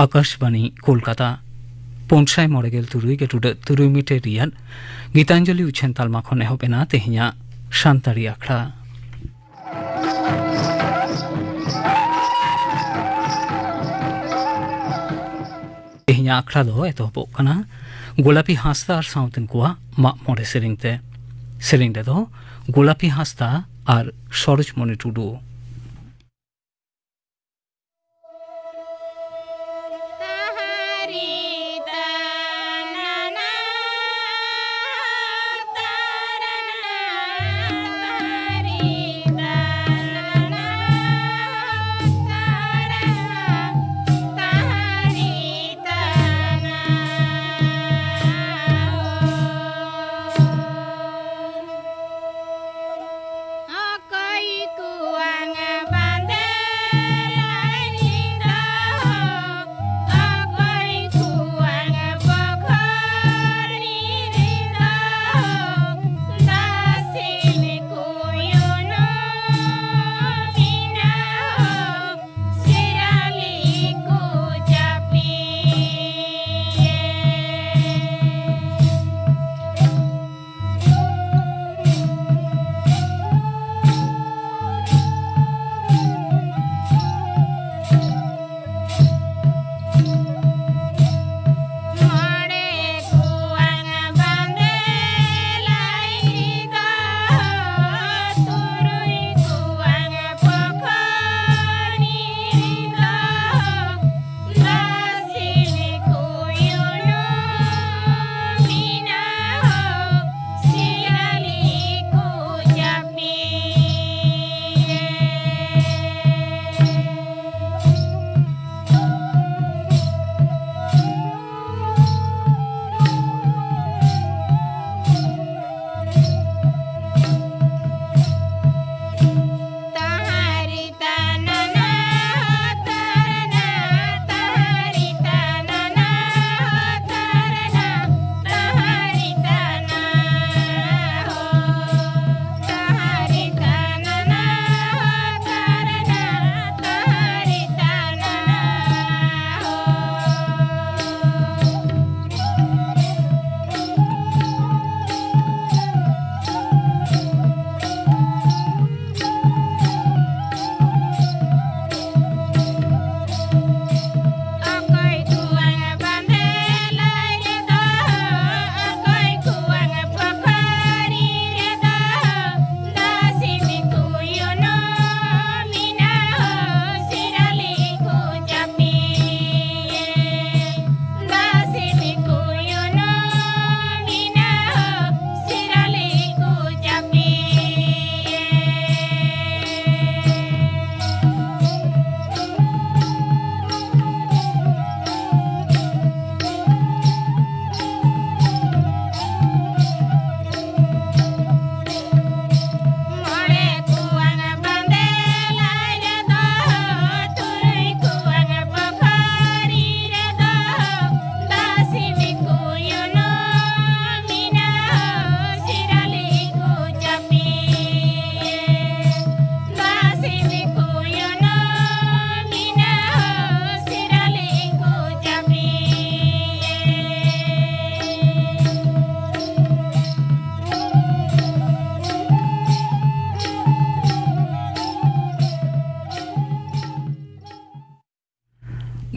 आकाशवाणी कोलकाता पोनसाई मोरेगेल तुरुई के तुरुई मिटे रियान गीतांजलि उछेन तालमा खने होबेना तेहिया शांतारी आखड़ा तेहिया आखड़ा दो एतोहबो कना गोलापी हास्ता और साउतन कुआ माग मोरे सेरिंग दो गोलापी हास्ता और सरोजमणि टुडू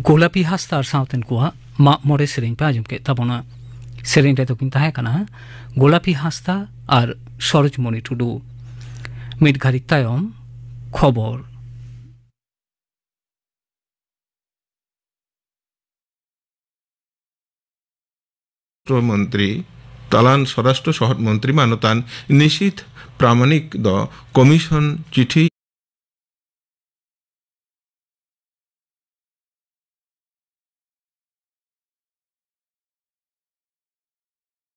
गोलापी हास्ता साउतन कुआ मा मोरे सेरिंग पे आजम के तबना सेरिंग रे तो किन ताहे कना गोलापी हास्ता और सरोजमणि टुडू मिट घारिक तायम खबर मंत्री तालान स्वराष्ट्र शहर मंत्री मानतान निश्चित प्रामाणिक द कमिशन चिठी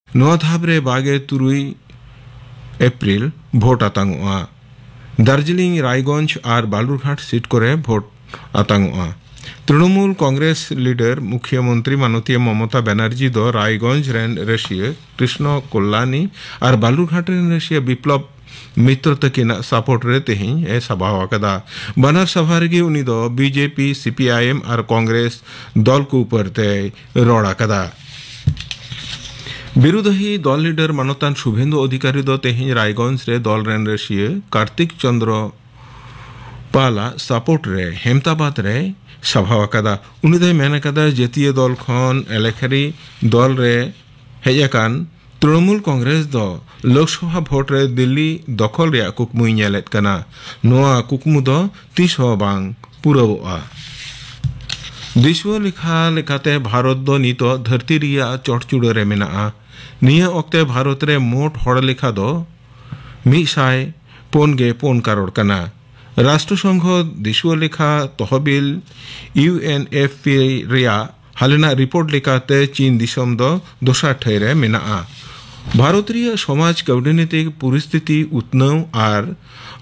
नोआ धाबरे बागे तुरुई एप्रिल भोट आतांगुआ दार्जिलिंग रायगंज और बालुरघाट सीट करे भोट आतांगुआ तृणमूल कांग्रेस लीडर मुख्यमंत्री माननीय ममता बनर्जी दो रायगंज रेन रशिया कृष्ण कोल्लानी और बालूरघाट रेन रशिया विप्लव मित्र तकिन सपोर्ट रे तेहिं ए सभा वकदा बनर सभा रे उनी दो बीजेपी सीपीआईएम और कांग्रेस दल को ऊपर ते रोड़ा कदा विरोधी दल लीडर मानतान शुभेंदु अधिकारी दो तेहिं रायगंज रे दल रेन रशिया कार्तिक चंद्र पाला सपोर्ट रे हेमताबाद रे सभा वकदा उनी दो मेन कदा जातीय दल खन एलेखारी दल रे हेजाकान तृणमूल कांग्रेस दो लोकसभा भोट रे दिल्ली दखल रे कुकमुई नेलेत कना नोआ कुकमु दो तीस बांग पुरबोआ दिशुआ लेखा लेखाते भारत दो नितो धरती रिया चौड़चूड़ रे मेना निया ओक्ते भारत रे मोट हड़ लेखा दो 104 करोड़ कना राष्ट्रसंघ दिशुआ लेखा तहबिल UNFPA रिया हालेना रिपोर्ट लेखाते चीन दिसम दो दोसा ठहरे मेना भारतीय समाज कौटनीतिक परिस्थिति उतनाव और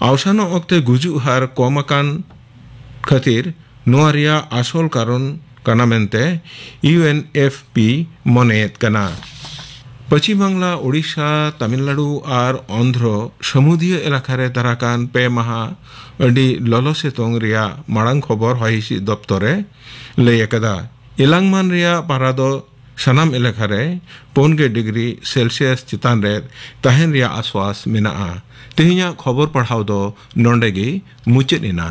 अवसान ओक्ते गुजु हार कमाकान खातिर नोआ रिया आसल कारण कना मेनते UNFP मनेत कना पश्चिम बांग्ला ओडिशा तमिलनाडु और आंध्र समुद्रीय इलाकारे दाराकान पे माहा अडी ललो सेतोंग रिया माड़ांग खबर हयसी दप्तरे लयकदा इलांगमान रिया पारादो सनाम इलाकारे 5 डिग्री सेल्सियस चितान रे तहन रिया आश्वास मेना तेहिया खबर पढ़ाव दो नोंडेगी मुचेदिना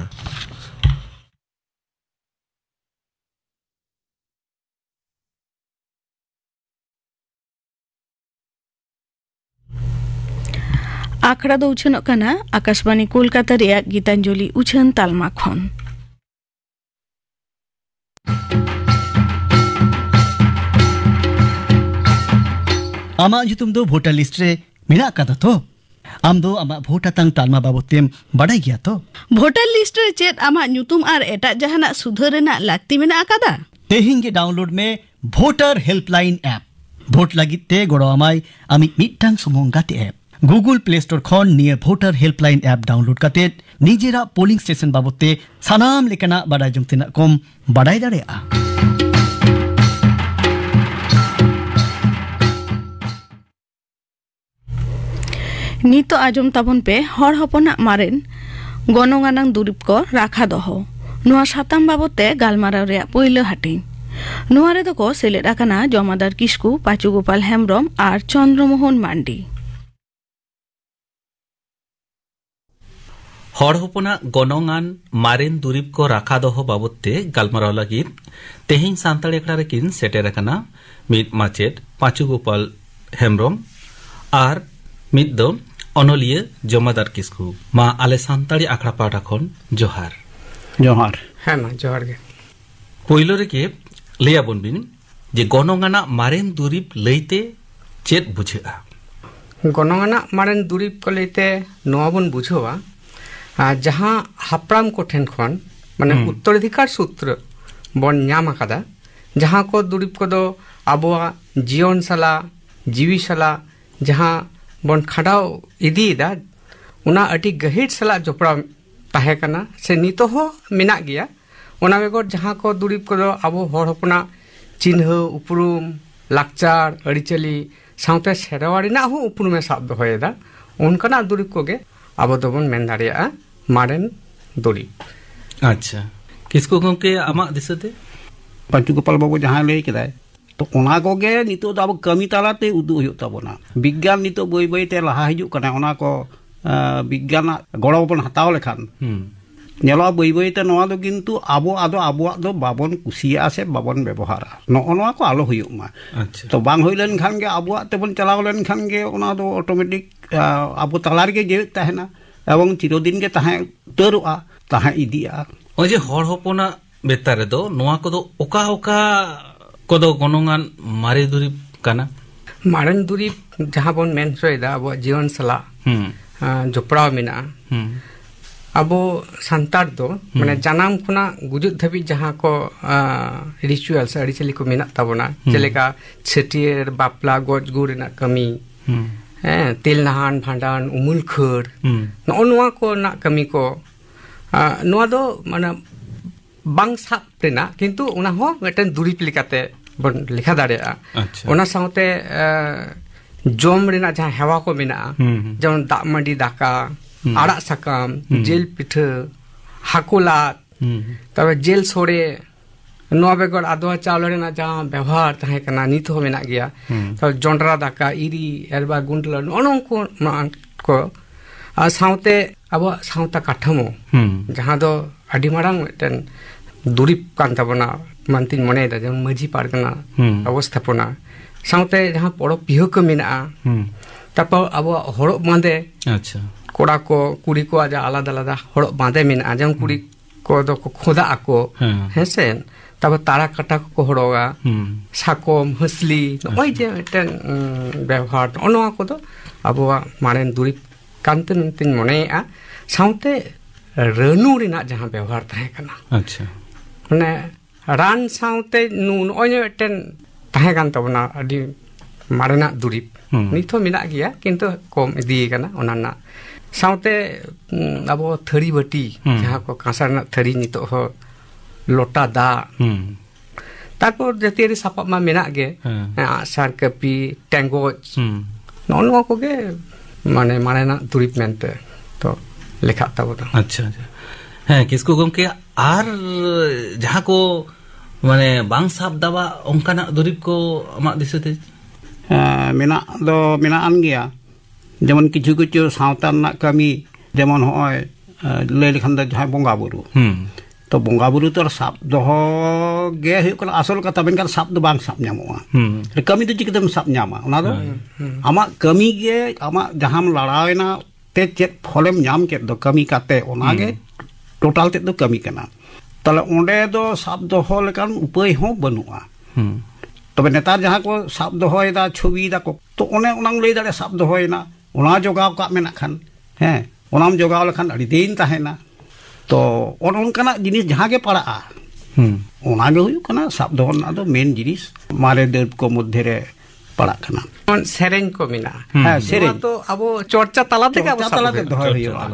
आखड़ा दो उछन कना आकाशवाणी कोलकाता रिया गीतांजलि उछन तालमा खन आमा जुतुम दो वोटर लिस्ट रे मेना कदा तो आम दो आमा वोटा तंग तालमा बाबतेम बाडाई गया तो वोटर लिस्ट रे चेत आमा ᱧᱩᱛᱩᱢ आर एटा जहाना सुधार रेना लागती मेना आकादा तेहिं के डाउनलोड में वोटर हेल्पलाइन ऐप वोट लागित ते गोड़ो आमाई आमी मिटटांग सुमुंग गाते ऐप गूगल प्ले स्टोर खन near voter helpline app download काते निजेरा पोलिंग स्टेशन बाबते सानाम लेकना बाडाई जमतेना कम बाडाई दाड़ेया नितो आजम ताबन पे हर हपना मारेन गनगानांग दुरिब को राखा दहो नुआ साताम बाबते गालमाराव रे पहिलो हाटिंग नुआ रे दको सेलेद आकाना जमादार किस्कू पाचू गोपाल हेम्ब्रम और चंद्रमोहन मांडी हर हपना गनगान मारेन दुरिब को राखा दहो बाबते गालमाराव लागिद तेहिं सान्ताड़ी एकड़ा रेकिन सेटेर आकाना मिद माचेद पाचू गोपाल हेम्ब्रम और मिद दो अनलिया जमादार किस्कू मा आले सान्ताड़ी आखड़ा पाटा खन जोहार जोहार हाँ मा जोहार गे पहिलो रेके लैया बन बिन जे गनगाना मारेन दुरिब लैते चेत बुझेआ गनगाना मारेन दुरिब को लैते नोआ बन बुझोवा जहां हापराम को ठेन खन माने उत्तराधिकार सूत्र बन ᱧᱟᱢ आकादा जहां को दुरिब को दो आबोआ जीवन सला जीवी सला जहां बन खड़ाव इदीदा उना अटी गहिर सला जोपड़ा ताहे कना से नितो हो मेना गया उना बेगोर जहां को दुरिब को दो आबो हर हपना चिन्ह उपरुम लाकचार अड़ीचली साउते सेरवाड़ी ना हो उपरुम में साब दोहयदा उनकना दुरिब को गे आबो दोबन मेन दाड़िया मारेन दुरिब अच्छा किसको गंके आमा दिसते पाचू गोपाल बाबू जहां लई केदाय तो ओना को गे नितो दो अब कमी तालाते उदु हुयो ताबोना विज्ञान नितो बई बई ते लहा हिजु कना ओना को विज्ञान गड़ो बन हताव लेखान नेला बई बई ते नोआ दो किंतु आबो आदो आबोआ दो बाबन कुसिया से बाबन व्यवहारा नोआ को आलो हुयो मा अच्छा तो बांग होइलन खान गे आबोआ ते बन चलाव लन खान गे ओना दो ऑटोमेटिक आबो तलार गे जेत ताहेना एवं चिरोदिन के ताहे तरुआ ताहे इदिया ओजे हर हपना बेतारे दो नोआ को दो ओका ओका कोदो गनगान मारे दुरिब काना मारेन दुरिब जहां बन मेन सोयदा अब जीवन सला जोपड़ाव मेना अबो संतार दो माने जनाम खुना गुजुत धबी जहां को रिचुअल्स अड़ीचली को मेना ताबोना जेलेका छटियर बापला गज गुरेना कमी तेल नहान भांडान उमुल खर नोआ को ना कमी को नोआ दो माने bang sap rena kintu una ho meten durip likate bon lekha dareya ona saute jom rena jaha hewa ko mena jemon dak mandi daka arak sakam jel pitha hakulat tabe jel sore noa begor adwa chawle rena jaha ব্যবহার tahe kana nit ho mena gya tabe jondra daka iri erba guntla onon ko saute abo sauta kathamo jaha do adi marang meten durip kan tabona mantin mone da jemon maji pargana অবস্থাপনা সাথে যাহা বড় পিহ কো মেনা তারপর আবো হড়ক বাঁধে আচ্ছা কোড়া কো কুড়ি কো আজ আলাদা আলাদা হড়ক বাঁধে মেনা যেমন কুড়ি কো দ খোদা আকো হেসে তারপর তারা কাটা কো হড়গা সাকম হসলি ওই যে একটা ব্যবহার অনয়া কো দ আবো মারেন দুরিপ কান্তিন তিন মনেয়া সাথে রেনু রিনা যাহা ব্যবহার থাকে কানা আচ্ছা মানে রান সাথে নুন ওই একটা tahe kan tabona adi marena durip nitho mina gya kintu kom idi kana onana saute abo thari bati jaha ko kasar na thari nito ho lota da tarpor jetiari sapap ma mena ge asar kapi tango non ko ge mane marena durip mente to lekha tabona acha ha kisko gomke ar jaha ko মানে বাং সাপ দাবা অঙ্কানা দরিব কো আমা দিসতে মেনা দ মেনা আন গিয়া যেমন কিছু কিছু সাঁওতার না কামি যেমন হয় লে লেখান দা যাই বঙ্গা বুরু তো বঙ্গা বুরু তো সাপ দহ গে হুᱭᱩᱜ ᱠᱟᱱᱟ আসল কথা বেনকান সাপ দ বাং সাপ ᱧᱟᱢᱚᱜᱼᱟ কামি তো চিকিতম সাপ ᱧᱟᱢᱟ ᱚᱱᱟ ᱫᱚ আমা কামি গে আমা জাহাম লড়াওয়না তে চেত ফলেম ᱧᱟᱢ ᱠᱮᱫ ᱫᱚ কামি কাতে ᱚᱱᱟ গে টোটাল তে ᱫᱚ কামি ᱠᱟᱱᱟ তাহলে ওঁডে তো সাপ দহ লেকান উপায় হো বানুয়া তবে নেতার যাহা কো সাপ দহয়দা ছবি দা কো তো ওনে ওনাং লই দাড়ে সাপ দহয়না ওনা জোগাও কা মেনা খান হ্যাঁ ওনাম জোগাও লেখান আড়ি দিন তাহেনা তো অনকানা জিনিস যাহা গে পাড়া ওনা গে হুয়ুᱜ কানা সাপ দহ না তো মেন জিনিস মারে দেব কো মধ্যে রে পাড়া কানা সেরেন কো মিনা হ্যাঁ সেরেন তো আবো চর্চা তালা থেকে আবো তালাতে দহয় হুয়ুᱜᱼᱟ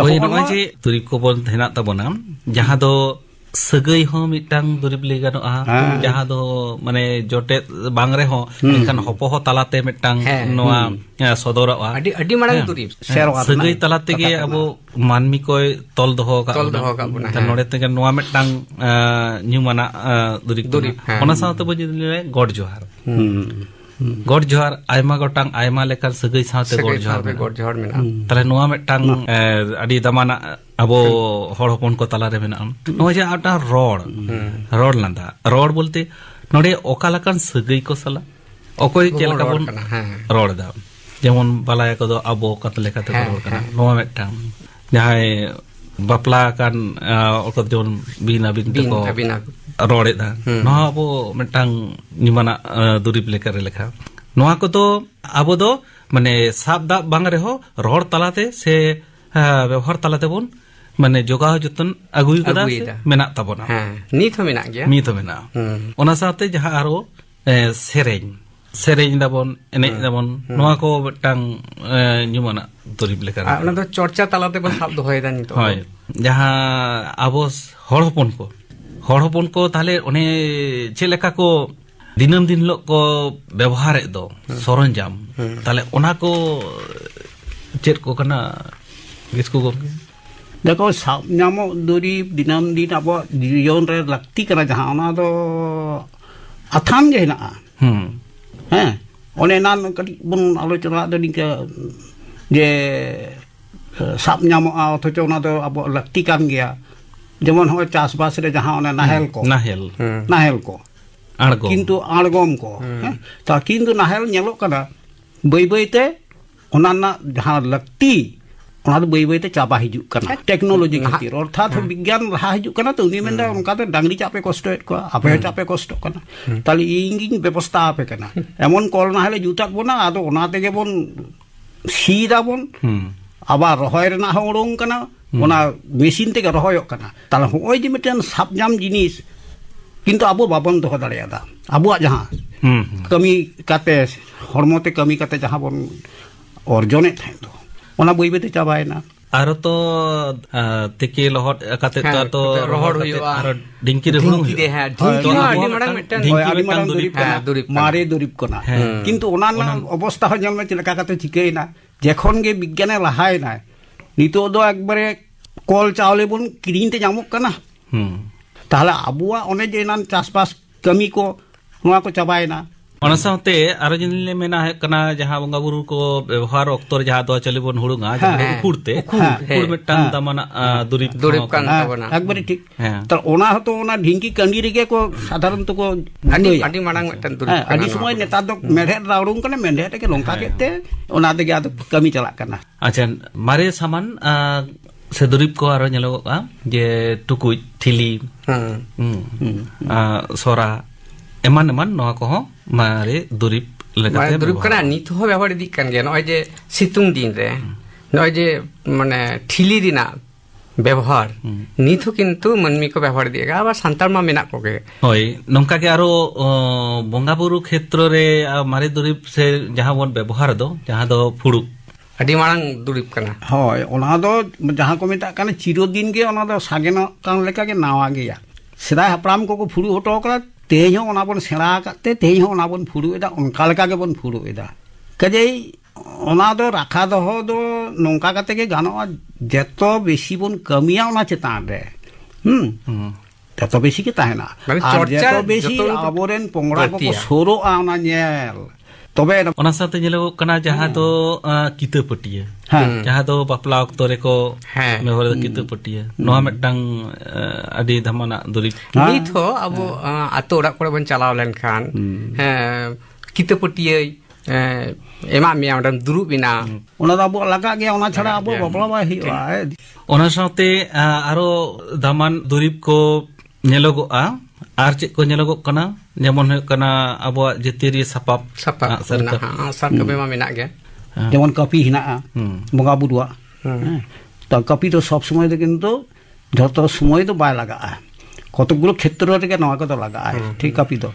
ওই নয় যে দুরিব কো বল হেনা তাবনা যাহা দো সগৈ হো মিটাং দুরিব লে গানোa যাহা দো মানে জটে বাং রে হো এখান হপো হো তালাতে মিটাং নোয়া সদরआ আডি মারাং দুরিব সগৈ তালাতে গে আবো মানমি কয় তল দহ কা বুনা তা নড়ে থেকে নোয়া মিটাং নিউমানা দুরিব ওনা সাথে বজি দিলে গড জোহার গড জোহার আইমা গটাং আইমা লেকার সগৈ সাথে গড জোহার মেনা তাহলে নোয়া মিটাং আডি দামানা abo hor hopon ko talare mena no je ata rod landa rod bolte node okalakan sagai ko sala okoy chelaka bon rod da jemon balaya ko do abo katle kate rod kana no metang jahai bapla kan okot jon bina binti ko rod da no abo metang nimana durip lekare lekha noa ko to abo do mane sab da bang reho rod talate se ব্যবহার তালাতে বন মানে যোগাও যতন আগুই করা মেনা তাবনা হ্যাঁ নিত মেনা গিয়া নিত মেনা ওনা সাথে যাহা আরো সেরেñ দাবন এনে দাবন নোয়া কো টাং নিমনা দরিব লেকার ওনা তো চর্চা তালাতে বন শব্দ হয়ে দানি তো হয় যাহা আবস হড় হপন কো তাহলে অনে যে লেখা কো দিনম দিন লোক কো ব্যবহার এদ সরঞ্জাম তাহলে ওনা কো চেত কো কানা किसको गमके देखो साप ᱧᱟᱢᱚ दुरीब दिनम दिन अब जीवन रे लगती करा जहां ओना दो अथान गे हेना हैं ओने नान कटी बन आलोचना दो निका जे साप ᱧᱟᱢᱚ अथच ओना दो अब लगती कान गया जेमन हो चास बास रे जहां ओना नाहेल को आड़गोम किंतु आड़गोम को ता किंतु नाहेल ñelo kana बई बई ते ओना ना जहां लगती ओना दो बई बई ते चाबा हिजुक कना टेक्नोलॉजी खातिर अर्थात विज्ञान रहा हिजुक कना तो उनी मेंदा उनका तो डांगरी चापे कष्ट को आपे चापे कष्ट कना ताली इंगिंग व्यवस्था आपे कना एमन कल ना हेले जुटाक बना आदो ओना तेगे बन सीदा बन आबा रहोय रेना होड़ों कना ओना मेशिन तेगे रहोयक कना ताला होय जे मिटेन सापजाम जिनिस किंतु आबो बाबन दोह दाड़ेयादा आबोआ जहां कमी काते हरमोते कमी काते जहां बन अर्जने थाय दो ओना बई बईते चाबायना aro to tiki lohot kate to rohor huyuga aro dingki re hulung ढिंकी हाँ ढिंकी हाँ ᱟᱹᱰᱤ ᱢᱟᱨᱟᱝ ᱢᱤᱫᱴᱮᱱ ᱟᱹᱰᱤ ᱢᱟᱨᱟᱝ ᱫᱩᱨᱤᱵ ᱠᱟᱱᱟ ᱢᱟᱨᱮ ᱫᱩᱨᱤᱵ ᱠᱟᱱᱟ ᱠᱤᱱᱛᱩ ᱚᱱᱟ ᱨᱮᱱᱟᱜ ᱚᱵᱚᱥᱛᱟ ᱦᱚᱸ ᱧᱮᱞ ᱢᱮ ᱪᱮᱫ ᱞᱮᱠᱟ ᱠᱟᱛᱮ ᱪᱤᱠᱟᱹᱭᱮᱱᱟ ᱡᱮᱠᱷᱚᱱ ᱜᱮ ᱵᱤᱜᱽᱜᱟᱱᱮ ᱞᱟᱦᱟᱭᱮᱱᱟ ᱱᱤᱛᱚᱜ ᱫᱚ ᱮᱠᱵᱟᱨᱮ ᱠᱚᱞ ᱪᱟᱣᱞᱮ ᱵᱚᱱ ᱠᱤᱨᱤᱧ ᱛᱮ ᱧᱟᱢᱚᱜ ᱠᱟᱱᱟ ᱛᱟᱦᱞᱮ ᱟᱵᱚᱣᱟᱜ ᱚᱱᱮ ᱡᱮ ᱮᱱᱟᱱ ᱪᱟᱥᱵᱟᱥ ᱠᱟᱹᱢᱤ ko ᱱᱚᱣᱟ ko chabayena ona saute aro jinle mena hai kana jaha bonga buru ko ବ୍ୟବହାର ଅକ୍ତର ଯାହା ଦୋ ଚଲିବନ ହୁଡୁଙ୍ଗା ଯାହା ଉଖୁଡତେ ଉଖୁଡ ମିଟang damana durib kan tabana একবারে ঠিক তার ওনা হতো ওনা ঢিঙ্কি কান্ডি রেগে কো সাধারণত কো ᱟᱹᱰᱤ ᱢᱟᱨᱟᱝ ᱢᱤᱫᱴᱮᱱ ᱫᱩᱨᱤᱵ ᱟᱹᱰᱤ ᱥᱚᱢᱚᱭ ᱱᱮᱛᱟᱨ ᱫᱚ ᱢᱮᱲᱦᱮᱫ ᱨᱟᱣᱲᱩᱝ ᱠᱟᱱᱟ ᱢᱮᱲᱦᱮᱫ ᱨᱮᱜᱮ ᱞᱚᱝᱠᱟ ᱠᱮᱛᱮ ᱚᱱᱟ ᱛᱮᱜᱮ ᱟᱫᱚ ᱠᱟᱹᱢᱤ ᱪᱟᱞᱟᱜ ᱠᱟᱱᱟ ᱟᱪᱪᱷᱟ ᱢᱟᱨᱮ ᱥᱟᱢᱟᱱ se durib ko aro nyeloga je tukuj thili sora eman noa ko mare durib lekate durib kana nit ho ব্যবহার ইদিক kan ge noy je situng din re noy je mane thili rina ব্যবহার nit ho kintu manmi ko ব্যবহার diega abar santar ma menak ko ge hoi nongka ge aro bonga buru khetro re mare durib se jaha bon ব্যবহার do jaha do phuru ᱟᱹᱰᱤ ᱢᱟᱨᱟᱝ ᱫᱩᱨᱤᱵ ᱠᱟᱱᱟ ᱦᱳᱭ ᱚᱱᱟ ᱫᱚ ᱡᱟᱦᱟᱸ ᱠᱚ ᱢᱮᱛᱟᱜ ᱠᱟᱱᱟ ᱪᱤᱨᱚᱫᱤᱱ ᱜᱮ ᱚᱱᱟ ᱫᱚ ᱥᱟᱜᱮᱱᱚᱜ ᱠᱟᱱ ᱞᱮᱠᱟ ᱜᱮ ᱱᱟᱣᱟ ᱜᱮᱭᱟ ᱥᱮᱫᱟᱭ ᱦᱟᱯᱲᱟᱢ ᱠᱚᱠᱚ ᱯᱷᱩᱲᱩ ᱦᱚᱴᱚ ᱠᱟᱫᱟ ᱛᱮᱦᱮᱧ ᱦᱚᱸ ᱚᱱᱟ ᱵᱚᱱ ᱥᱮᱬᱟ ᱟᱠᱟᱫ ᱛᱮ ᱛᱮᱦᱮᱧ ᱦᱚᱸ ᱚᱱᱟ ᱵᱚᱱ ᱯᱷᱩᱲᱩ ᱮᱫᱟ ᱚᱱᱠᱟ ᱞᱮᱠᱟ ᱜᱮᱵᱚᱱ ᱯᱷᱩᱲᱩ ᱮᱫᱟ ᱠᱟᱡᱮᱭ ᱚᱱᱟ ᱫᱚ ᱨᱟᱠᱷᱟ ᱫᱚᱦᱚ ᱫᱚ ᱱᱚᱝᱠᱟ ᱠᱟᱛᱮ ᱜᱮ ᱜᱟᱱᱚᱜᱼᱟ ᱡᱮᱛᱚ ᱵᱮᱥᱤ ᱵᱚᱱ ᱠᱟᱹᱢᱤᱭᱟ ᱚᱱᱟ ᱪᱮᱛᱟᱱ ᱨᱮ ᱛᱚᱛᱚ ᱵᱮᱥᱤ ᱜᱮ ᱛᱟᱦᱮᱱᱟ ᱟᱨ ᱡᱮᱛᱚ ᱵᱮᱥᱤ ᱟᱵᱚᱨᱮᱱ ᱯᱚᱝᱲᱟ ᱠᱚᱠᱚ ᱥᱩᱨᱩᱜᱼᱟ ᱚᱱᱟ ᱧᱮᱞ ᱛᱚᱵᱮ ᱚᱱᱟ ᱥᱟᱶᱛᱮ ᱧᱮᱞᱚᱜ ᱠᱟᱱᱟ ᱡᱟᱦᱟᱸ ᱫᱚ ᱠᱤᱛᱟᱹ ᱯᱟᱹᱴᱤᱭᱟᱹ ᱡᱟᱦᱟᱸ ᱫᱚ ᱵᱟᱯᱞᱟ ᱚᱠᱛᱚ ᱨᱮᱠᱚ ᱢᱮᱦᱚᱨ ᱠᱤᱛᱟᱹ ᱯᱟᱹᱴᱤᱭᱟᱹ ᱱᱚᱣᱟ ᱢᱤᱫᱴᱟᱝ ᱟᱹᱰᱤ ᱫᱷᱟᱢᱟᱱᱟᱜ ᱫᱩᱨᱤᱵ ᱱᱤᱛ ᱦᱚᱸ ᱟᱵᱚ ᱟᱛᱳ ᱚᱲᱟᱜ ᱠᱚᱨᱮ ᱵᱚᱱ ᱪᱟᱞᱟᱣ ᱞᱮᱱᱠᱷᱟᱱ ᱠᱤᱛᱟᱹ ᱯᱟᱹᱴᱤᱭᱟᱹ ᱮᱢᱟᱜ ᱢᱮᱭᱟ ᱚᱸᱰᱮᱢ ᱫᱩᱲᱩᱵ ᱮᱱᱟ ᱚᱱᱟ ᱫᱚ ᱟᱵᱚ ᱞᱟᱜᱟᱜ ᱜᱮᱭᱟ ᱚᱱᱟ ᱪᱷᱟᱲᱟ ᱟᱵᱚ ᱵᱟᱯᱞᱟ ᱵᱟᱭ ᱦᱩᱭᱩᱜᱼᱟ ᱚᱱᱟ ᱥᱟᱶᱛᱮ ᱟᱨᱚ ᱫᱟᱢᱟᱱ ᱫᱩᱨᱤᱵ ko ᱧᱮᱞᱚᱜᱚᱜᱼᱟ ᱟᱨ ᱪᱮᱫ ᱠᱚ ᱧᱮᱞᱚᱜᱚᱜ ᱠᱟᱱᱟ ᱡᱮᱢᱚᱱ ᱦᱩᱭᱩᱜ ᱠᱟᱱᱟ ᱟᱵᱚᱣᱟᱜ ᱡᱟᱹᱛᱤᱭᱟᱹᱨᱤ ᱥᱟᱯᱟᱵ ᱥᱟᱨ ᱠᱟᱹᱢᱤ ᱢᱟ ᱢᱮᱱᱟᱜ ᱜᱮ ᱡᱮᱢᱚᱱ ᱠᱟᱹᱯᱤ ᱦᱮᱱᱟᱜᱼᱟ ᱵᱚᱸᱜᱟ ᱵᱩᱨᱩᱣᱟᱜ ᱛᱚ ᱠᱟᱹᱯᱤ ᱫᱚ ᱥᱚᱵ ᱥᱚᱢᱚᱭ ᱫᱚ ᱠᱤᱱᱛᱩ ᱡᱷᱚᱛᱚ ᱥᱚᱢᱚᱭ ᱫᱚ ᱵᱟᱭ ᱞᱟᱜᱟᱜᱼᱟ কতগুলো ক্ষেত্র রেগে নওয়া কত লাগায় ঠিক কাপি তো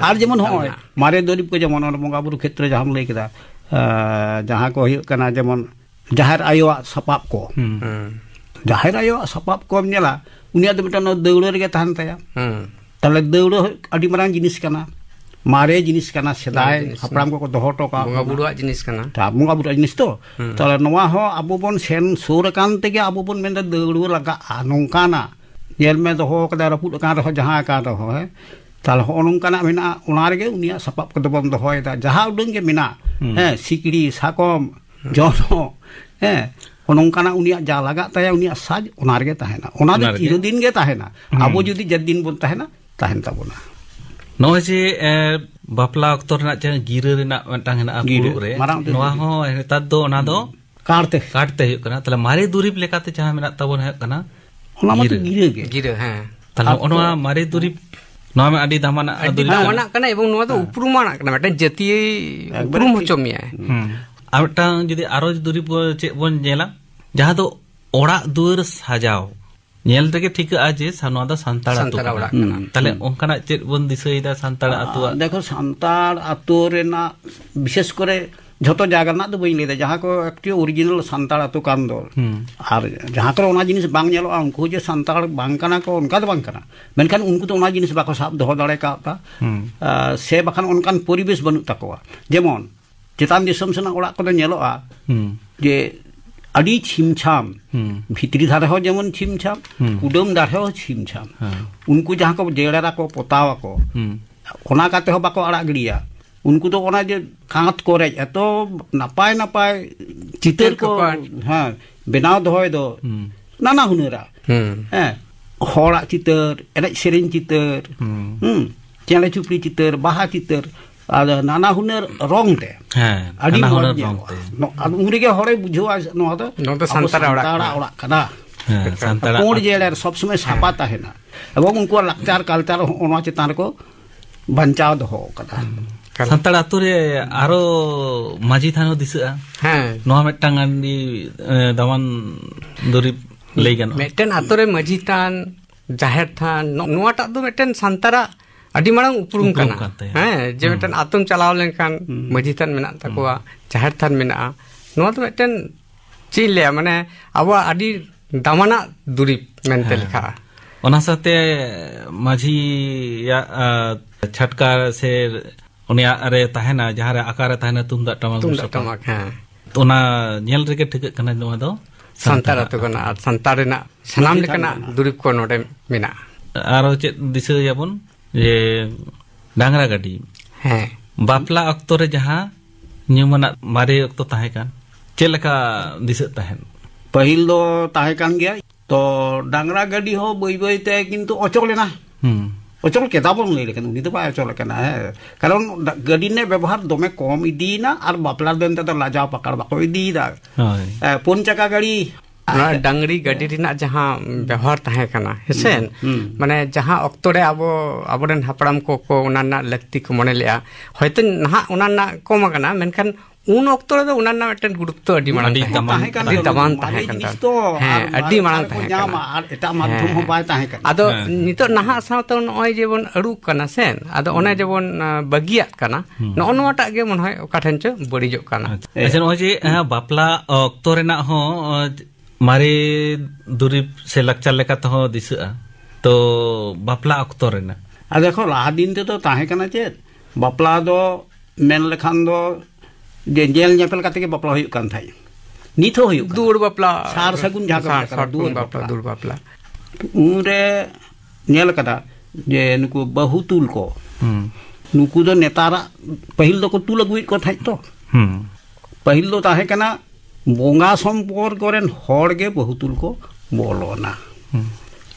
আর যেমন হয় মারে দরিব কো যেমন বঙ্গা বুরু ক্ষেত্রে জাহাম লই কেদা যাহা কো হুᱭᱩᱜ ᱠᱟᱱᱟ যেমন জাহের আয়োয়া সাপাপ কো জাহের আয়োয়া সাপাপ কো নেলা উনিয়া ᱫᱚ ᱢᱤᱫᱴᱟᱝ ᱫᱟᱹᱣᱲᱟᱹ ᱨᱮᱜᱮ ᱛᱟᱦᱮᱱ ᱛᱟᱭᱟ তাহলে দৌড় আᱹᱰᱤ মারাং জিনিস কানা মারে জিনিস কানা সেদাই হাপড়াম কো দহᱚ ᱴᱚᱠᱟ বঙ্গা বুড়ুᱣᱟᱜ জিনিস কানা তা বঙ্গা বুড়ুᱣᱟᱜ জিনিস তো তাহলে নোয়া হ আবো বন সেন সুর কান তেগে আবো বন মেন্দা দৌড় লাগা নংকানা ᱧᱮᱞ ᱢᱮ ᱫᱚᱦᱚ ᱠᱟᱫᱟ ᱨᱟᱹᱯᱩᱫ ᱟᱠᱟᱱ ᱨᱮᱦᱚᱸ ᱡᱟᱦᱟᱸ ᱟᱠᱟᱱ ᱨᱮᱦᱚᱸ ᱛᱟᱦᱞᱮ ᱦᱚᱸ ᱱᱚᱝᱠᱟᱱᱟᱜ ᱢᱮᱱᱟᱜᱼᱟ ᱚᱱᱟ ᱨᱮᱜᱮ ᱩᱱᱤᱭᱟᱜ ᱥᱟᱯᱟᱵ ᱠᱚᱫᱚ ᱵᱚᱱ ᱫᱚᱦᱚᱭᱮᱫᱟ ᱡᱟᱦᱟᱸ ᱩᱰᱟᱹᱝ ᱜᱮ ᱢᱮᱱᱟᱜ ᱥᱤᱠᱲᱤ ᱥᱟᱠᱚᱢ ᱡᱚᱱᱚ ᱱᱚᱝᱠᱟᱱᱟᱜ ᱩᱱᱤᱭᱟᱜ ᱡᱟ ᱞᱟᱜᱟᱜ ᱛᱟᱭᱟ ᱩᱱᱤᱭᱟᱜ ᱥᱟᱡᱽ ᱚᱱᱟ ᱨᱮᱜᱮ ᱛᱟᱦᱮᱱᱟ ᱚᱱᱟ ᱫᱚ ᱪᱤᱨᱚᱫᱤᱱ ᱜᱮ ᱛᱟᱦᱮᱱᱟ ᱟᱵᱚ ᱡᱩᱫᱤ ᱡᱮᱫᱤᱱ ᱵᱚᱱ ᱛᱟᱦᱮᱱᱟ ᱛᱟᱦᱮᱱ ᱛᱟᱵᱚᱱᱟ ᱱᱚᱜᱼᱚᱭ ᱡᱮ ᱵᱟᱯᱞᱟ ᱚᱠᱛᱚ ᱨᱮᱱᱟᱜ ᱡᱟᱦᱟᱸ ᱜᱤᱨᱟᱹ ᱨᱮᱱᱟᱜ ᱢᱤᱫᱴᱟᱝ ᱦᱮᱱᱟᱜᱼᱟ ᱯᱷᱩᱲᱩᱜ ᱨᱮ ᱱᱚᱣᱟ ᱦᱚᱸ ᱱᱮᱛᱟᱨ ᱫᱚ ᱚᱱᱟ ᱫᱚ ᱠᱟᱴᱛᱮ ᱦᱩᱭᱩᱜ ᱠᱟᱱᱟ ᱛᱟᱦᱞᱮ ᱢᱟᱨᱮ ᱫᱩᱨᱤᱵ ᱞᱮᱠᱟᱛᱮ ᱡᱟᱦᱟᱸ ᱢᱮᱱᱟᱜ ᱛᱟᱵᱚᱱ ᱦᱩᱭᱩᱜ ᱠᱟᱱᱟ ᱚᱱᱟ ᱢᱟᱛᱚ ᱜᱤᱨᱟᱹ ᱜᱮ ᱜᱤᱨᱟᱹ ᱛᱟᱦᱞᱮ ᱚᱱᱟ ᱢᱟᱨᱮ ᱫᱩᱨᱤᱵ ᱱᱚᱣᱟ ᱢᱟ ᱟᱹᱰᱤ ᱫᱟᱢᱟᱱᱟᱜ ᱫᱩᱨᱤᱵ ᱠᱟᱱᱟ ᱮᱵᱚᱝ ᱱᱚᱣᱟ ᱫᱚ ᱩᱯᱨᱩᱢᱟᱱᱟᱜ ᱠᱟᱱᱟ ᱢᱤᱫᱴᱟᱝ ᱡᱟᱹᱛᱤᱭᱟᱹ ᱩᱯᱨᱩᱢ ᱦᱚᱪᱚ ᱢᱮᱭᱟᱭ ᱟᱨ ᱢᱤᱫᱴᱟᱝ ᱡᱩᱫᱤ ᱟᱨᱚ ᱫᱩᱨᱤᱵ ᱪᱮᱫ ᱵᱚᱱ ᱧᱮᱞᱟ ᱡᱟᱦᱟᱸ ᱫᱚ ᱚᱲᱟᱜ ᱫᱩᱣᱟᱹᱨ ᱥᱟᱡᱟᱣ ᱧᱮᱞ ᱛᱮᱜᱮ ᱴᱷᱤᱠᱟᱹᱜᱼᱟ ᱡᱮ ᱱᱚᱣᱟ ᱫᱚ ᱥᱟᱱᱛᱟᱲ ᱟᱹᱛᱩ ᱠᱟᱱᱟ ᱛᱟᱦᱞᱮ ᱚᱱᱠᱟᱱᱟᱜ ᱪᱮᱫ ᱵᱚᱱ ᱫᱤᱥᱟᱹᱭᱮᱫᱟ ᱥᱟᱱᱛᱟᱲ ᱟᱹᱛᱩᱣᱟᱜ দেখো সান্তাড় আতো রেনা বিশেষ করে যত জায়গা না তো বই লেদা যাহা কো একটি অরিজিনাল সান্তাড় আতো কান দো আর যাহা করে ওনা জিনিস বাং ñeloa উনকু যে সান্তাড় বাং কানা কো অনকা ᱫᱚ ᱵᱟᱝ ᱠᱟᱱᱟ ᱢᱮᱱᱠᱷᱟᱱ ᱩᱱᱠᱩ ᱫᱚ ᱚᱱᱟ ᱡᱤᱱᱤᱥ ᱵᱟᱠᱚ ᱥᱟᱵ ᱫᱚᱦᱚ ᱫᱟᱲᱮ ᱠᱟᱣᱫᱟ ᱥᱮ ᱵᱟᱠᱷᱟᱱ ᱚᱱᱠᱟᱱ ᱯᱚᱨᱤᱵᱮᱥ ᱵᱟᱹᱱᱩᱜ ᱛᱟᱠᱚᱣᱟ ᱡᱮᱢᱚᱱ ᱪᱮᱛᱟᱱ ᱫᱤᱥᱚᱢ ᱥᱮᱱᱟᱜ ᱚᱲᱟᱜ ᱠᱚᱫᱚ ᱧᱮᱞᱚᱜᱼᱟ ᱡᱮ ᱟᱹᱰᱤ ᱪᱷᱤᱢᱪᱷᱟᱢ ᱵᱷᱤᱛᱨᱤ ᱫᱷᱟᱨᱮ ᱦᱚᱸ ᱡᱮᱢᱚᱱ ᱪᱷᱤᱢᱪᱷᱟᱢ ᱠᱩᱰᱟᱹᱢ ᱫᱷᱟᱨᱮ ᱦᱚᱸ ᱪᱷᱤᱢᱪᱷᱟᱢ ᱩᱱᱠᱩ ᱡᱟᱦᱟᱸ ᱠᱚ ᱡᱮᱲᱮᱨᱟ ᱠᱚ ᱯᱚᱛᱟᱣ ᱟᱠᱚ ᱚᱱᱟ ᱠᱟᱛᱮ ᱦᱚᱸ ᱵᱟᱠᱚ ᱟᱲᱟᱜ ᱜᱤᱰᱤᱭᱟ उनको तो ओना जे कांत कोरे एतो नापाय नापाय चितर को हां बनाव दोय दो नाना हुनेरा होड़ा चितर एने सेरेन चितर चेले चुपड़ी चितर बाहा चितर आदा नाना हुनेर रंग ते आडी हुनेर रंग ते उनरे के होरे बुझवा नो तो संतारा ओड़ा कना संतारा कोड जेलर सब समय सापाता है ना एवं उनको लक्चार कल्चर ओना चितान को बंचाव दो कदा ᱥᱟᱱᱛᱟᱲ ᱟᱹᱛᱩ ᱨᱮ ᱟᱨᱚ ᱢᱟᱹᱡᱷᱤ ᱛᱷᱟᱱ ᱦᱚᱸ ᱫᱤᱥᱟᱹᱜᱼᱟ ᱱᱚᱣᱟ ᱢᱤᱫᱴᱟᱝ ᱟᱹᱰᱤ ᱫᱟᱢᱟᱱ ᱫᱩᱨᱤᱵ ᱞᱟᱹᱭ ᱜᱟᱱᱚᱜᱼᱟ ᱢᱤᱫᱴᱮᱱ ᱟᱹᱛᱩ ᱨᱮ ᱢᱟᱹᱡᱷᱤ ᱛᱷᱟᱱ ᱡᱟᱦᱮᱨ ᱛᱷᱟᱱ ᱱᱚᱣᱟᱴᱟᱜ ᱫᱚ ᱢᱤᱫᱴᱮᱱ ᱥᱟᱱᱛᱟᱲᱟᱜ ᱟᱹᱰᱤ ᱢᱟᱨᱟᱝ ᱩᱯᱨᱩᱢ ᱠᱟᱱᱟ ᱡᱮ ᱢᱤᱫᱴᱮᱱ ᱟᱹᱛᱩᱢ ᱪᱟᱞᱟᱣ ᱞᱮᱱᱠᱷᱟᱱ ᱢᱟᱹᱡᱷᱤ ᱛᱷᱟᱱ ᱢᱮᱱᱟᱜ ᱛᱟᱠᱚᱣᱟ ᱡᱟᱦᱮᱨ ᱛᱷᱟᱱ ᱢᱮᱱᱟᱜᱼᱟ ᱱᱚᱣᱟ ᱫᱚ ᱢᱤᱫᱴᱮᱱ ᱪᱮᱫ ᱞᱟᱹᱭᱟ ᱢᱟᱱᱮ ᱟᱵᱚᱣᱟᱜ ᱟᱹᱰᱤ ᱫᱟᱢᱟᱱᱟᱜ ᱫᱩᱨᱤᱵ ᱢᱮᱱᱛᱮ ᱞᱮᱠᱷᱟᱜᱼᱟ ᱚᱱᱟ ᱥᱟᱶᱛᱮ ᱢᱟᱹᱡᱷᱤᱭᱟᱜ ᱪᱷᱟᱴᱠᱟ ᱥᱮ ᱩᱱᱤᱭᱟᱜ ᱨᱮ ᱛᱟᱦᱮᱱᱟ ᱡᱟᱦᱟᱸ ᱨᱮ ᱟᱠᱟ ᱨᱮ ᱛᱟᱦᱮᱱᱟ ᱛᱩᱢᱫᱟᱜ ᱴᱟᱢᱟᱠ ᱦᱮᱸ ᱚᱱᱟ ᱧᱮᱞ ᱨᱮᱜᱮ ᱴᱷᱤᱠᱟᱹᱜ ᱠᱟᱱᱟ ᱱᱚᱣᱟ ᱫᱚ ᱥᱟᱱᱛᱟᱲ ᱟᱹᱛᱩ ᱠᱟᱱᱟ ᱟᱨ ᱥᱟᱱᱛᱟᱲ ᱨᱮᱱᱟᱜ ᱥᱟᱱᱟᱢ ᱞᱮᱠᱟᱱᱟᱜ ᱫᱩᱨᱤᱵ ᱠᱚ ᱱᱚᱰᱮ ᱢᱮᱱᱟᱜᱼᱟ ᱟᱨᱚ ᱪᱮᱫ ᱫᱤᱥᱟᱹᱭᱟᱵᱚᱱ ᱡᱮ ᱰᱟᱝᱨᱟ ᱜᱟᱹᱰᱤ ᱦᱮᱸ ᱵᱟᱯᱞᱟ ᱚᱠᱛᱚ ᱨᱮ ᱡᱟᱦᱟᱸ ᱧᱩᱢᱟᱱᱟᱜ ᱢᱟᱨᱮ ᱚᱠᱛᱚ ᱛᱟᱦᱮᱸ ᱠᱟᱱ ᱪᱮᱫ ᱞᱮᱠᱟ दिसᱟᱹᱜ ᱛᱟᱦᱮᱱ ᱯᱟᱹᱦᱤᱞ ᱫᱚ ᱛᱟᱦᱮᱸ ᱠᱟᱱ ᱜᱮᱭᱟ ᱛᱚ ᱰᱟᱝᱨᱟ ᱜᱟᱹᱰᱤ ᱦᱚᱸ ᱵᱟᱹᱭ ᱵᱟᱹᱭᱛᱮ ᱠᱤᱱᱛᱩ ᱚᱪᱚᱞ ᱞᱮᱱᱟ ᱚᱪᱚᱞ ᱠᱮᱫᱟ ᱵᱚᱱ ᱞᱟᱹᱭ ᱞᱮᱠᱷᱟᱱ ᱩᱱᱤ ᱫᱚ ᱵᱟᱭ ᱚᱪᱚᱞ ᱟᱠᱟᱱᱟ ᱦᱮᱸ ᱠᱟᱨᱚᱱ ᱜᱟᱹᱰᱤ ᱨᱮᱱᱟᱜ ᱵᱮᱵᱚᱦᱟᱨ ᱫᱚᱢᱮ ᱠᱚᱢ ᱤᱫᱤᱭᱮᱱᱟ ᱟᱨ ᱵᱟᱯᱞᱟ ᱫᱤᱱ ᱛᱮᱫᱚ ᱞᱟᱡᱟᱣ ᱯᱟᱠᱟᱲ ᱵᱟᱠᱚ ᱤᱫᱤᱭᱮᱫᱟ ᱯᱩᱱ ᱪᱟᱠᱟ ᱜᱟᱹᱰᱤ ᱰᱟᱝᱨᱤ ᱜᱟᱹᱰᱤ ᱨᱮᱱᱟᱜ ᱡᱟᱦᱟᱸ ᱵᱮᱵᱚᱦᱟর ᱛᱟᱦᱮᱸ ᱠᱟᱱᱟ ᱦᱮᱸᱥᱮ ᱢᱟᱱᱮ ᱡᱟᱦᱟᱸ ᱚᱠᱛᱚ ᱨᱮ ᱟᱵᱚᱨᱮᱱ ᱦᱟᱯᱲᱟᱢ ᱠᱚ ᱚᱱᱟ ᱨᱮᱱᱟᱜ ᱞᱟᱹᱠᱛᱤ ᱠᱚ ᱢᱚᱱᱮ ᱞᱮᱜᱼᱟ ᱦᱚᱭᱛᱳ ᱱᱟᱦᱟᱜ ᱚᱱᱟ ᱨᱮᱱᱟᱜ ᱠᱚᱢ ᱟᱠᱟᱱᱟ ᱢᱮᱱᱠᱷᱟᱱ ᱩᱱ ᱚᱠᱛᱚ ᱨᱮᱫᱚ ᱚᱱᱟ ᱨᱮᱱᱟᱜ ᱢᱤᱫᱴᱮᱱ ᱜᱩᱨᱩᱛᱛᱚ ᱟᱹᱰᱤ ᱢᱟᱲᱟᱝ ᱛᱟᱦᱮᱸ ᱠᱟᱱᱟ ᱦᱮᱸ ᱟᱹᱰᱤ ᱢᱟᱲᱟᱝ ᱛᱟᱦᱮᱸ ᱠᱟᱱᱟ ᱟᱨ ᱮᱴᱟᱜ ᱢᱟᱫᱽᱫᱷᱚᱢ ᱦᱚᱸ ᱵᱟᱭ ᱛᱟᱦᱮᱸ ᱠᱟᱱᱟ ᱟᱫᱚ ᱱᱤᱛᱚᱜ ᱱᱟᱦᱟᱜ ᱥᱟᱶᱛᱮ ᱱᱚᱜᱼᱚᱭ ᱡᱮᱵᱚᱱ ᱟᱹᱨᱩᱜ ᱠᱟᱱᱟ ᱥᱮ ᱟᱫᱚ ᱚᱱᱮ ᱡᱮᱵᱚᱱ ᱵᱟᱹᱜᱤᱭᱟᱜ ᱠᱟᱱᱟ ᱱᱚᱜᱼᱚ ᱱᱚᱣᱟᱴᱟᱜ ᱜᱮ ᱢᱚᱱᱮ হয় ᱚᱠᱟ ᱴᱷᱮᱱ ᱪᱚ ᱵᱟᱹᱲᱤᱡᱚᱜ ᱠᱟᱱᱟ ᱟᱪᱪᱷᱟ ᱱᱚᱜᱼᱚᱭ ᱡᱮ ᱵᱟᱯᱞᱟ ᱚᱠᱛᱚ ᱨᱮᱱᱟᱜ ᱦᱚᱸ ᱢᱟᱨᱮ ᱫᱩᱨᱤᱵ ᱥᱮ ᱞᱟᱠᱪᱟᱨ ᱞᱮᱠᱟ ᱛᱮᱦᱚᱸ ᱫᱤᱥᱟᱹᱜᱼᱟ ᱛᱚ ᱵᱟᱯᱞᱟ ᱚᱠᱛᱚ ᱨᱮᱱᱟᱜ ᱫᱮᱠᱷᱚ ᱞᱟᱦᱟ ᱫᱤᱱ ᱛᱮᱫᱚ ᱛᱟᱦᱮᱸ ᱠᱟᱱᱟ ᱪᱮᱫ ᱵᱟᱯᱞᱟ ᱫᱚ ᱢᱮᱱ ᱞᱮᱠᱷᱟᱱ ᱫᱚ ᱡᱮ ᱧᱮᱞ ᱧᱮᱯᱮᱞ ᱠᱟᱛᱮ ᱜᱮ ᱵᱟᱯᱞᱟ ᱦᱩᱭᱩᱜ ᱠᱟᱱ ᱛᱟᱦᱮᱸᱫ ᱱᱤᱛ ᱦᱚᱸ ᱦᱩᱭᱩᱜ ᱠᱟᱱᱟ ᱫᱩᱣᱟᱹᱨ ᱵᱟᱯᱞᱟ ᱥᱟᱨ ᱥᱟᱹᱜᱩᱱ ᱡᱟᱦᱟᱸ ᱠᱚ ᱫᱩᱣᱟᱹᱨ ᱵᱟᱯᱞᱟ ᱩᱱᱨᱮ ᱧᱮᱞ ᱠᱟᱫᱟ ᱡᱮ ᱱᱩᱠᱩ ᱵᱟᱹᱦᱩ ᱛᱩᱞ ᱠᱚ ᱱᱩᱠᱩ ᱫᱚ ᱱᱮᱛᱟᱨᱟᱜ ᱯᱟᱹᱦᱤᱞ ᱫᱚᱠᱚ ᱛᱩᱞ ᱟᱹᱜᱩᱭᱮᱫ ᱠᱚ ᱛᱟᱦᱮᱸᱫ ᱛᱚ ᱯᱟᱹᱦᱤᱞ ᱫᱚ ᱛᱟᱦᱮᱸ ᱠᱟᱱᱟ ᱵᱚᱸᱜᱟ ᱥᱚᱢᱯᱚᱨᱠᱚ ᱨᱮᱱ ᱦᱚᱲ ᱜᱮ ᱵᱟᱹᱦᱩ ᱛᱩᱞ ko bolona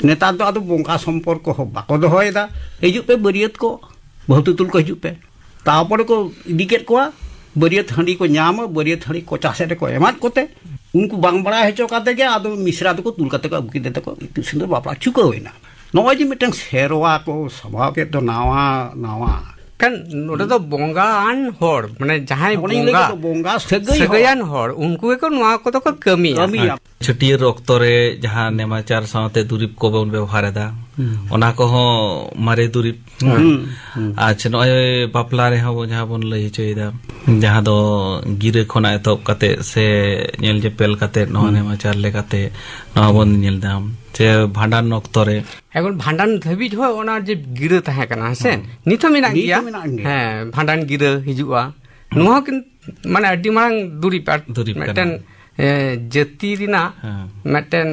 netar do adu bongka সম্পর্ক bako dohoyeda hijuk pe bariat ko bahu tutul ko hijuk pe tapore ko idikет ko bariat handi ko nyama bariat handi ko chase ko emat kote unku bang bara hecho kate ge adu misra ko tul kate ko aguki dete ko itu sindor bapla chuka hoina noy ji mitang serwa ko sabha ke to nawa kan node do bongaan hor mane jahai bonga sagayan hor unku ko noa ko to ko kami छुट्टियर ऑक्तो रे जहां नेमाचार साथे दुरिब को बन व्यवहार दा ओना को हो मारे दुरिब अच्छा नय बापला रे हो जहां बन लई चोयदा जहां दो गिरे खोना एतब काते से नेल जे पेल काते नो नेमाचार ले काते नो बन नेल दाम जे भांडान ऑक्तो रे এখন ভান্ডান ধাবিজ হয় ওনার যে গিরে তাহে কানা আছে নিতো মেনা গিয়া হ্যাঁ ভান্ডান গিরে হিজুয়া নোয়া কিন মানে আডি মাং দুরি পাট মেটেন ᱡᱟᱹᱛᱤ ᱨᱮᱱᱟᱜ ᱢᱤᱫᱴᱮᱱ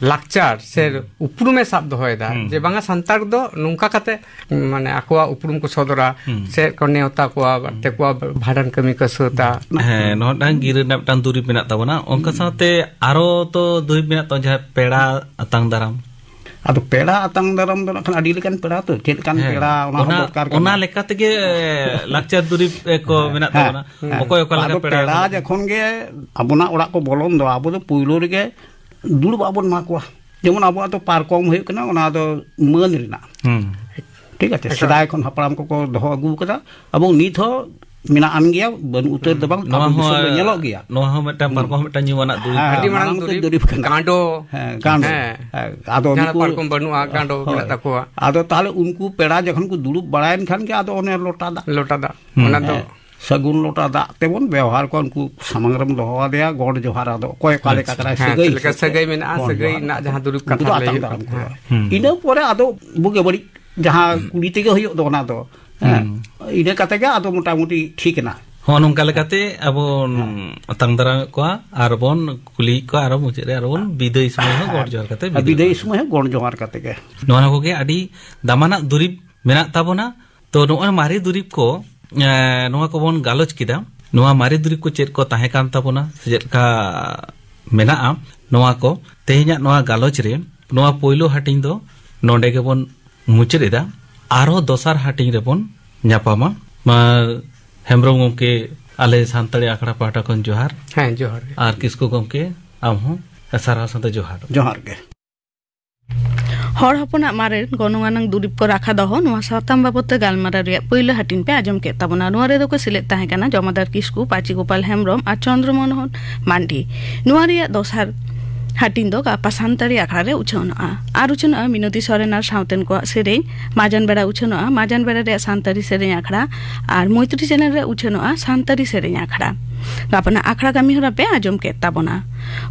ᱞᱟᱠᱪᱟᱨ ᱥᱮ ᱩᱯᱨᱩᱢᱮ ᱥᱟᱵ ᱫᱚᱦᱚᱭᱮᱫᱟ ᱡᱮ ᱵᱟᱝᱟ ᱥᱟᱱᱛᱟᱲ ᱫᱚ ᱱᱚᱝᱠᱟ ᱠᱟᱛᱮ ᱢᱟᱱᱮ ᱟᱠᱚᱣᱟᱜ ᱩᱯᱨᱩᱢ ᱠᱚ ᱥᱚᱫᱚᱨᱟ ᱥᱮ ᱠᱚ ᱱᱮᱣᱛᱟ ᱠᱚᱣᱟ ᱛᱮᱠᱚᱣᱟᱜ ᱵᱷᱟᱰᱟᱱ ᱠᱟᱹᱢᱤ ᱠᱚ ᱥᱟᱹᱛᱟ ᱦᱮᱸ ᱱᱚᱰᱟᱝ ᱜᱤᱨᱟᱹ ᱨᱮᱱᱟᱜ ᱢᱤᱫᱴᱟᱝ ᱫᱩᱨᱤᱵ ᱢᱮᱱᱟᱜ ᱛᱟᱵᱚᱱᱟ ᱚᱱᱠᱟ ᱥᱟᱶᱛᱮ ᱟᱨᱚ ᱛᱚ ᱫᱩᱨᱤᱵ ᱢᱮᱱᱟᱜ ᱛᱟᱵᱚᱱᱟ ᱡᱟᱦᱟᱸ ᱯᱮᱲᱟ ᱟᱛᱟᱝ ᱫᱟᱨᱟᱢ ᱟᱫᱚ ᱯᱮᱲᱟ ᱟᱛᱟᱝ ᱫᱟᱨᱟᱢ ᱫᱚ ᱱᱟᱠᱷᱟᱱ ᱟᱹᱰᱤ ᱞᱮᱠᱟᱱ ᱯᱮᱲᱟ ᱛᱚ ᱪᱮᱫ ᱞᱮᱠᱟᱱ ᱯᱮᱲᱟ ᱚᱱᱟ ᱦᱚᱸ ᱫᱚᱨᱠᱟর ᱠᱟᱱᱟ ᱚᱱᱟ ᱞᱮᱠᱟ ᱛᱮᱜᱮ ᱞᱟᱠᱪᱟᱨ ᱫᱩᱨᱤᱵ ᱠᱚ ᱢᱮᱱᱟᱜ ᱛᱟᱵᱚᱱᱟ ᱚᱠᱚᱭ ᱚᱠᱟ ᱞᱮᱠᱟ ᱯᱮᱲᱟ ᱡᱚᱠᱷᱚᱱ ᱜᱮ ᱟᱵᱚᱱᱟᱜ ᱚᱲᱟᱜ ᱠᱚ ᱵᱚᱞᱚᱱ ᱫᱚ ᱟᱵᱚ ᱫᱚ ᱯᱩᱭᱞᱳ ᱨᱮᱜᱮ ᱫᱩᱲᱩᱵ ᱟᱵᱚᱱ ᱮᱢᱟ ᱠᱚᱣᱟ ᱡᱮᱢᱚᱱ ᱟᱵᱚᱣᱟᱜ ᱫᱚ ᱯᱟᱨᱠᱚᱢ ᱦᱩᱭᱩᱜ ᱠᱟᱱᱟ ᱚᱱᱟ ᱫᱚ ᱢᱟᱹᱱ ᱨᱮᱱᱟᱜ ᱴᱷᱤᱠ ᱟᱪᱷᱮ ᱥᱮᱫᱟᱭ ᱠᱷᱚᱱ ᱦᱟᱯᱲᱟᱢ ᱠᱚᱠᱚ ᱫᱚᱦᱚ ᱟᱹᱜᱩ ᱠᱟᱫᱟ ᱮᱵᱚᱝ ᱱᱤᱛ ᱦᱚᱸ ᱢᱮᱱᱟᱜ ᱟᱱ ᱜᱮᱭᱟ ᱵᱟᱹᱱᱩᱜ ᱩᱛᱟᱹᱨ ᱫᱚ ᱵᱟᱝ ᱱᱚᱣᱟ ᱦᱚᱸ ᱧᱮᱞᱚᱜ ᱜᱮᱭᱟ ᱱᱚᱣᱟ ᱦᱚᱸ ᱢᱤᱫᱴᱟᱝ ᱯᱟᱨᱠᱚᱢ ᱢᱤᱫᱴᱟᱝ ᱧᱩᱢᱟᱱᱟᱜ ᱫᱩᱨᱤᱵ ᱟᱹᱰᱤ ᱢᱟᱲᱟᱝ ᱫᱩᱨᱤᱵ ᱜᱟᱸᱰᱚ ᱜᱟᱸᱰᱚ ᱟᱫᱚ ᱡᱟᱦᱟᱸ ᱯᱟᱨᱠᱚᱢ ᱵᱟᱹᱱᱩᱜᱼᱟ ᱜᱟᱸᱰᱚ ᱢᱮᱱᱟᱜ ᱛᱟᱠᱚᱣᱟ ᱟᱫᱚ ᱛᱟᱦᱞᱮ ᱩᱱᱠᱩ ᱯᱮᱲᱟ ᱡᱚᱠᱷᱚᱱ ᱠᱚ ᱫᱩᱲᱩᱵ ᱵᱟᱲᱟᱭᱮᱱ ᱠᱷᱟᱱ ᱜᱮ ᱟᱫᱚ ᱚᱱᱮ ᱞᱚᱴᱟ ᱫᱟᱜ ᱚᱱᱟ ᱫᱚ ᱥᱟᱹᱜᱩᱱ ᱞᱚᱴᱟ ᱫᱟᱜ ᱛᱮᱵᱚᱱ ᱵᱮᱣᱦᱟᱨ ᱠᱚᱣᱟ ᱩᱱᱠᱩ ᱥᱟᱢᱟᱝ ᱨᱮᱢ ᱫᱚᱦᱚ ᱟᱫᱮᱭᱟ ᱜᱚᱰ ᱡᱚᱦᱟᱨ ᱟᱫᱚ ᱚᱠᱚᱭ ᱚᱠᱟ ᱞᱮᱠᱟ ᱠᱟᱱᱟᱭ ᱥᱟᱹᱜᱟᱹᱭ ᱢᱮᱱᱟᱜᱼᱟ ᱥᱟᱹᱜᱟᱹᱭ ᱨᱮᱱᱟᱜ ᱡᱟᱦᱟᱸ ᱫᱩᱨᱤᱵ ᱠᱟᱛᱷᱟ ᱞᱟᱹᱭ ᱤᱱᱟᱹ ᱯᱚᱨᱮ ᱟᱫᱚ ᱵᱩᱜᱤ ᱵᱟᱹᱲᱤᱡ ᱡᱟᱦᱟᱸ ᱠᱩᱲᱤ ᱛᱮᱜᱮ ᱦᱩᱭᱩᱜ ᱫᱚ ᱚᱱᱟ ᱫᱚ ᱤᱱᱟᱹ ᱠᱟᱛᱮ ᱜᱮ ᱟᱫᱚ ᱢᱚᱴᱟᱢᱩᱴᱤ ᱴᱷᱤᱠ ᱮᱱᱟ ᱦᱚᱸ ᱱᱚᱝᱠᱟ ᱞᱮᱠᱟᱛᱮ ᱟᱵᱚ ᱟᱛᱟᱝ ᱫᱟᱨᱟᱢ ᱠᱚᱣᱟ ᱟᱨ ᱵᱚᱱ ᱠᱩᱞᱤ ᱠᱚᱣᱟ ᱟᱨ ᱢᱩᱪᱟᱹᱫ ᱨᱮ ᱟᱨ ᱵᱚᱱ ᱵᱤᱫᱟᱹᱭ ᱥᱚᱢᱚᱭ ᱦᱚᱸ ᱜᱚᱰ ᱡᱚᱦᱟᱨ ᱠᱟᱛᱮ ᱵᱤᱫᱟᱹᱭ ᱥᱚᱢᱚᱭ ᱦᱚᱸ ᱜᱚᱰ ᱡᱚᱦᱟᱨ ᱠᱟᱛᱮ ᱜᱮ ᱱᱚᱣᱟ ᱠᱚᱜᱮ ᱟᱹᱰᱤ ᱫᱟᱢᱟᱱᱟᱜ ᱫᱩᱨᱤᱵ ᱢᱮᱱᱟᱜ ᱛᱟᱵᱚᱱᱟ ᱛᱚ ᱱᱚᱜᱼᱚᱭ ᱢᱟᱨᱮ ᱫᱩᱨᱤᱵ ᱠᱚ ᱱᱚᱣᱟ ᱠᱚᱵᱚᱱ ᱜᱟᱞᱚᱪ ᱠᱮᱫᱟ ᱱᱚᱣᱟ ᱢᱟᱨᱮ ᱫᱩᱨᱤᱵ ᱠᱚ ᱪᱮᱫ ᱠᱚ ᱛᱟᱦᱮᱸ ᱠᱟᱱ ᱛᱟᱵᱚᱱᱟ ᱥᱮ ᱪᱮᱫ ᱞᱮᱠᱟ ᱢᱮᱱᱟᱜᱼᱟ ᱱᱚᱣᱟ ᱠᱚ ᱛᱮᱦᱮᱧᱟᱜ ᱱᱚᱣᱟ ᱜᱟᱞᱚᱪ ᱨᱮ ᱱᱚᱣᱟ ᱯᱳᱭᱞᱳ ᱦᱟᱹᱴᱤᱧ ᱫᱚ ᱱᱚᱰᱮ ᱜᱮᱵᱚन ᱢᱩᱪᱟᱹᱫ ᱮᱫᱟ ᱟᱨᱦᱚᱸ ᱫᱚᱥᱟᱨ ᱦᱟᱹᱴᱤᱧ ᱨᱮᱵᱚᱱ ᱧᱟᱯᱟᱢᱟ ᱢᱟ ᱦᱮᱢᱵᱨᱚᱢ ᱜᱚᱢᱠᱮ ᱟᱞᱮ ᱥᱟᱱᱛᱟᱲᱤ ᱟᱠᱷᱲᱟ ᱯᱟᱦᱴᱟ ᱠᱷᱚᱱ ᱡᱚᱦᱟᱨ ᱦᱮᱸ ᱡᱚᱦᱟᱨ ᱟᱨ ᱠᱤᱥᱠᱩ ᱜᱚᱢᱠᱮ ᱟᱢ ᱦᱚᱸ ᱥᱟᱨᱦᱟᱣ ᱥᱟᱶᱛᱮ ᱡᱚᱦᱟᱨ ᱜᱮ ᱦᱚᱲ ᱦᱚᱯᱚᱱᱟᱜ ᱢᱟᱨᱮ ᱜᱚᱱᱚᱝ ᱟᱱᱟᱝ ᱫᱩᱨᱤᱵ ᱠᱚ ᱨᱟᱠᱷᱟ ᱫᱚᱦᱚ ᱱᱚᱣᱟ ᱥᱟᱣᱛᱟᱢ ᱵᱟᱵᱚᱫ ᱛᱮ ᱜᱟᱞᱢᱟᱨᱟᱣ ᱨᱮᱭᱟᱜ ᱯᱳᱭᱞᱳ ᱦᱟᱹᱴᱤᱧ ᱯᱮ ᱟᱸᱡᱚᱢ ᱠᱮᱫ ᱛᱟᱵᱚᱱᱟ ᱱᱚᱣᱟ ᱨᱮᱫᱚ ᱠᱚ ᱥᱮᱞᱮᱫ ᱛᱟᱦᱮᱸ ᱠᱟᱱᱟ ᱡᱚᱢᱟᱫᱟᱨ ᱠᱤᱥᱠᱩ ᱯᱟᱪᱤ ᱜᱳᱯᱟᱞ ᱦᱮᱢᱵᱨᱚᱢ ᱟᱨ ᱪᱚᱱᱫᱨᱚᱢᱳᱦᱚᱱ ᱢᱟᱱᱰᱤ ᱱᱚᱣᱟ ᱨᱮᱭᱟᱜ ᱫᱚᱥᱟᱨ ᱦᱟᱹᱴᱤᱧ ᱫᱚ ᱜᱟᱯᱟ ᱥᱟᱱᱛᱟᱲᱤ ᱟᱠᱷᱲᱟ ᱨᱮ ᱩᱪᱷᱟᱹᱱᱚᱜᱼᱟ ᱟᱨ ᱩᱪᱷᱟᱹᱱᱚᱜᱼᱟ ᱢᱤᱱᱚᱛᱤ ᱥᱚᱨᱮᱱ ᱟᱨ ᱥᱟᱶᱛᱮᱱ ᱠᱚᱣᱟᱜ ᱥᱮᱨᱮᱧ ᱢᱟᱡᱟᱱ ᱵᱮᱲᱟ ᱩᱪᱷᱟᱹᱱᱚᱜᱼᱟ ᱢᱟᱡᱟᱱ ᱵᱮᱲᱟ ᱨᱮᱭᱟᱜ ᱥᱟᱱᱛᱟᱲᱤ ᱥᱮᱨᱮᱧ ᱟᱠᱷᱲᱟ ᱟᱨ ᱢᱚᱭᱛᱨᱤ ᱪᱮᱱᱮᱞ ᱨᱮ ᱩᱪᱷᱟᱹᱱᱚᱜᱼᱟ ᱥᱟᱱᱛᱟᱲᱤ ᱥᱮᱨᱮᱧ ᱟᱠᱷᱲᱟ ᱜᱟᱯᱟᱱᱟᱜ ᱟᱠᱷᱲᱟ ᱠᱟᱹᱢᱤ ᱦᱚᱨᱟ ᱯᱮ ᱟᱸᱡᱚᱢ ᱠᱮᱫ ᱛᱟᱵᱚᱱᱟ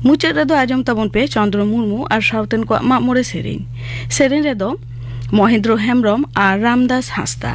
मुचाद रेदो आजम ताबन पे चंद्र मुर्मू और साउथेन को माग मोरे सेरेन रेदो महेंद्र हेम्ब्रम और रामदास हांसदा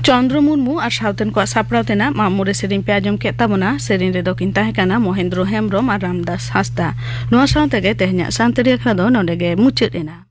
चंद्र मुर्मू और साउथेन को सापड़ावतेना मामोरे सेरिंग पे आजम के ताबना सेरिंग रेदो किन ताहेकाना महेंद्र हेम्ब्रम और रामदास हांसदा नुआ साउतेगे तेहन्या सांतरी अखरा दो नोडेगे मुचाद एना।